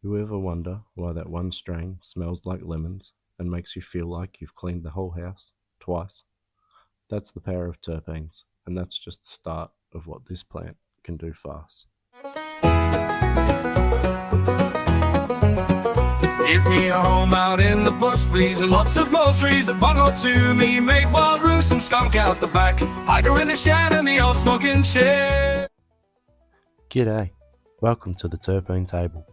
You ever wonder why that one strain smells like lemons and makes you feel like you've cleaned the whole house twice? That's the power of terpenes, and that's just the start of what this plant can do for us. Give me a home out in the bush, please, and lots of more trees. A bottle to me, make wild roost and skunk out the back. Hydro in the shed and the old smoking shed. G'day, welcome to the Terpene Table,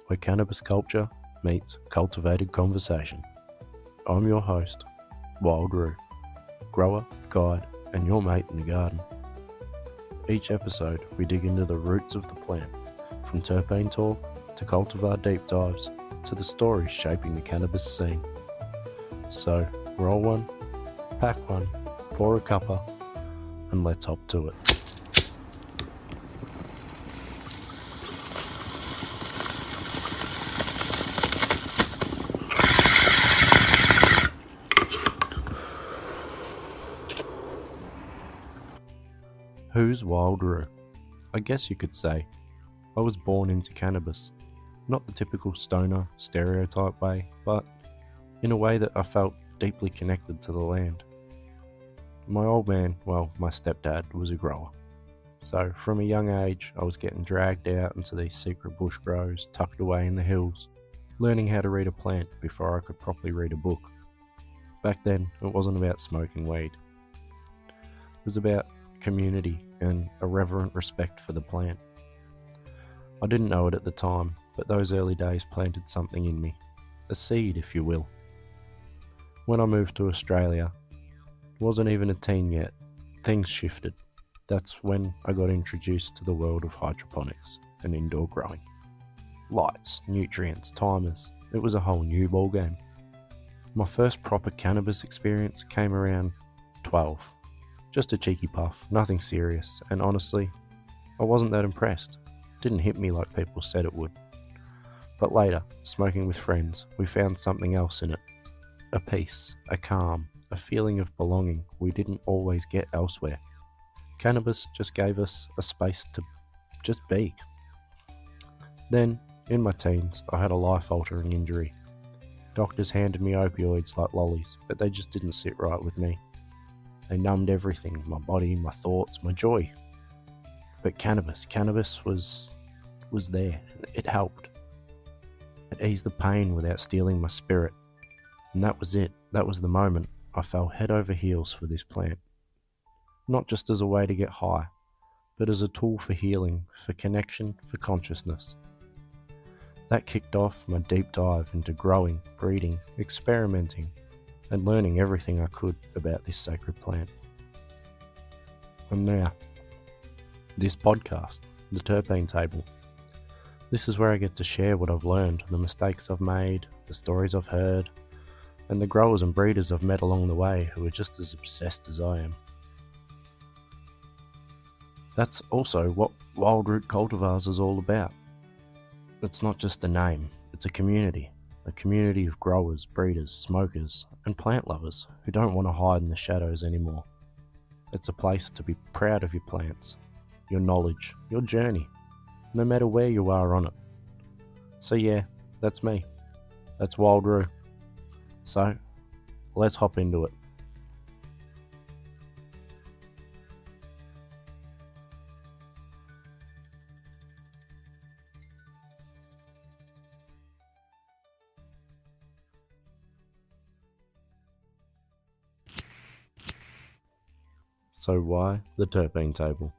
where cannabis culture meets cultivated conversation. I'm your host, Wild Roo, grower, guide, and your mate in the garden. Each episode, we dig into the roots of the plant, from terpene talk to cultivar deep dives to the stories shaping the cannabis scene. So, roll one, pack one, pour a cuppa, and let's hop to it. Who's Wild Roo? I guess you could say I was born into cannabis. Not the typical stoner stereotype way, but in a way that I felt deeply connected to the land. My old man, my stepdad, was a grower. So from a young age, I was getting dragged out into these secret bush grows tucked away in the hills, learning how to read a plant before I could properly read a book. Back then, it wasn't about smoking weed. It was about community and a reverent respect for the plant. I didn't know it at the time, but those early days planted something in me, a seed if you will. When I moved to Australia, wasn't even a teen yet, things shifted. That's when I got introduced to the world of hydroponics and indoor growing. Lights, nutrients, timers, it was a whole new ballgame. My first proper cannabis experience came around 12. Just a cheeky puff, nothing serious, and honestly, I wasn't that impressed. Didn't hit me like people said it would. But later, smoking with friends, we found something else in it. A peace, a calm, a feeling of belonging we didn't always get elsewhere. Cannabis just gave us a space to just be. Then, in my teens, I had a life-altering injury. Doctors handed me opioids like lollies, but they just didn't sit right with me. They numbed everything, my body, my thoughts, my joy. But cannabis was there. It helped. It eased the pain without stealing my spirit. And that was it. That was the moment I fell head over heels for this plant. Not just as a way to get high, but as a tool for healing, for connection, for consciousness. That kicked off my deep dive into growing, breeding, experimenting, and learning everything I could about this sacred plant. And now, this podcast, the Terpene Table. This is where I get to share what I've learned, the mistakes I've made, the stories I've heard, and the growers and breeders I've met along the way who are just as obsessed as I am. That's also what Wild Root Cultivars is all about. It's not just a name, it's a community of growers, breeders, smokers, and plant lovers who don't want to hide in the shadows anymore. It's a place to be proud of your plants, your knowledge, your journey, no matter where you are on it. So yeah, that's me. That's Wild Roo. So, let's hop into it. So why the Terpene Table?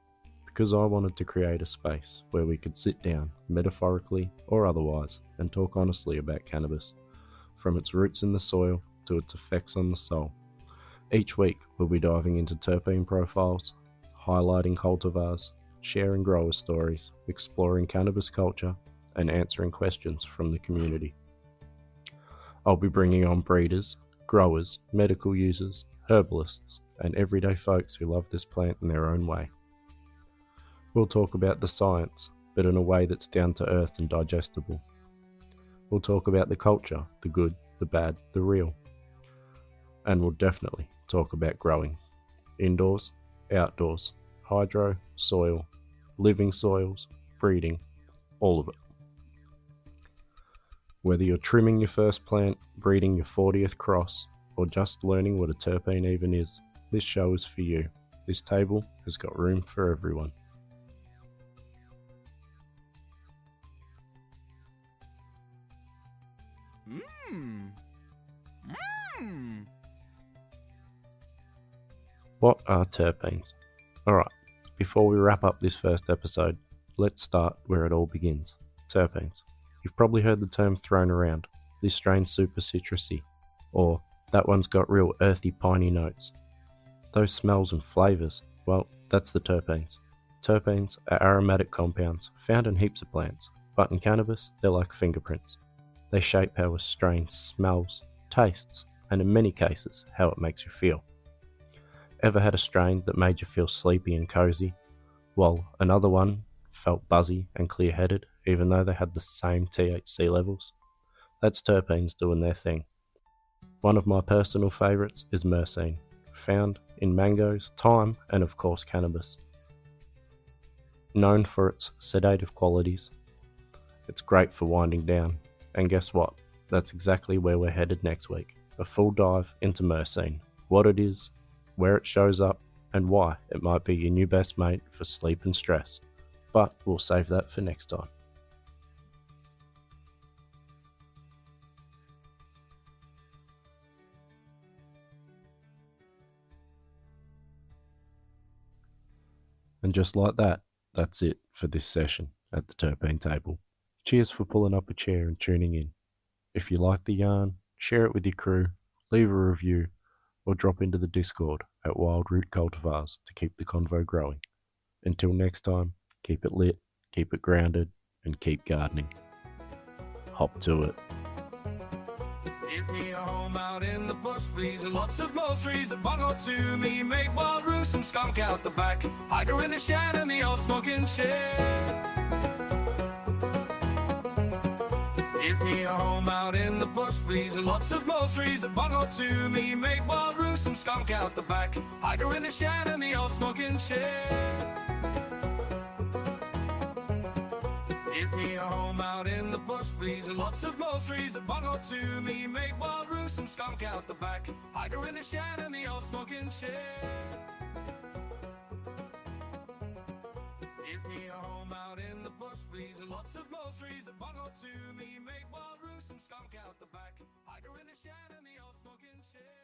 Because I wanted to create a space where we could sit down, metaphorically or otherwise, and talk honestly about cannabis, from its roots in the soil to its effects on the soul. Each week we'll be diving into terpene profiles, highlighting cultivars, sharing grower stories, exploring cannabis culture, and answering questions from the community. I'll be bringing on breeders, growers, medical users, herbalists, and everyday folks who love this plant in their own way. We'll talk about the science, but in a way that's down to earth and digestible. We'll talk about the culture, the good, the bad, the real. And we'll definitely talk about growing. Indoors, outdoors, hydro, soil, living soils, breeding, all of it. Whether you're trimming your first plant, breeding your 40th cross, or just learning what a terpene even is, this show is for you. This table has got room for everyone. What are terpenes? Alright, before we wrap up this first episode, let's start where it all begins. Terpenes. You've probably heard the term thrown around. This strain's super citrusy. Or, that one's got real earthy piney notes. Those smells and flavours, well, that's the terpenes. Terpenes are aromatic compounds found in heaps of plants, but in cannabis, they're like fingerprints. They shape how a strain smells, tastes, and in many cases, how it makes you feel. Ever had a strain that made you feel sleepy and cozy, while another one felt buzzy and clear-headed, even though they had the same THC levels? That's terpenes doing their thing. One of my personal favourites is myrcene, found in mangoes, thyme, and of course cannabis. Known for its sedative qualities, it's great for winding down, and guess what? That's exactly where we're headed next week. A full dive into myrcene, what it is, where it shows up, and why it might be your new best mate for sleep and stress. But we'll save that for next time. And just like that, that's it for this session at the Terpene Table. Cheers for pulling up a chair and tuning in. If you like the yarn, share it with your crew, leave a review, or drop into the Discord at Wild Root Cultivars to keep the convo growing. Until next time, keep it lit, keep it grounded, and keep gardening. Hop to it. Give me a home out in the bush, please, and lots of mulberries, a bottle to me, make wild roost and skunk out the back. Hiker in the shed and me old smoking chair. Give me a home out in the bush, please, and lots of mulberries, a bottle to me, make wild roost and skunk out the back. Hiker in the shed and me old smoking chair. Give me a home out in the bush, please, and lots of mulberries, a bottle to me, make wild roost and skunk out the back. Hiker in the shed and me old smoking chair. Give me a home out in the bush, please, and lots of mulberries, a bottle to me, make wild roost and skunk out the back. Hiker in the shed and me old smoking chair.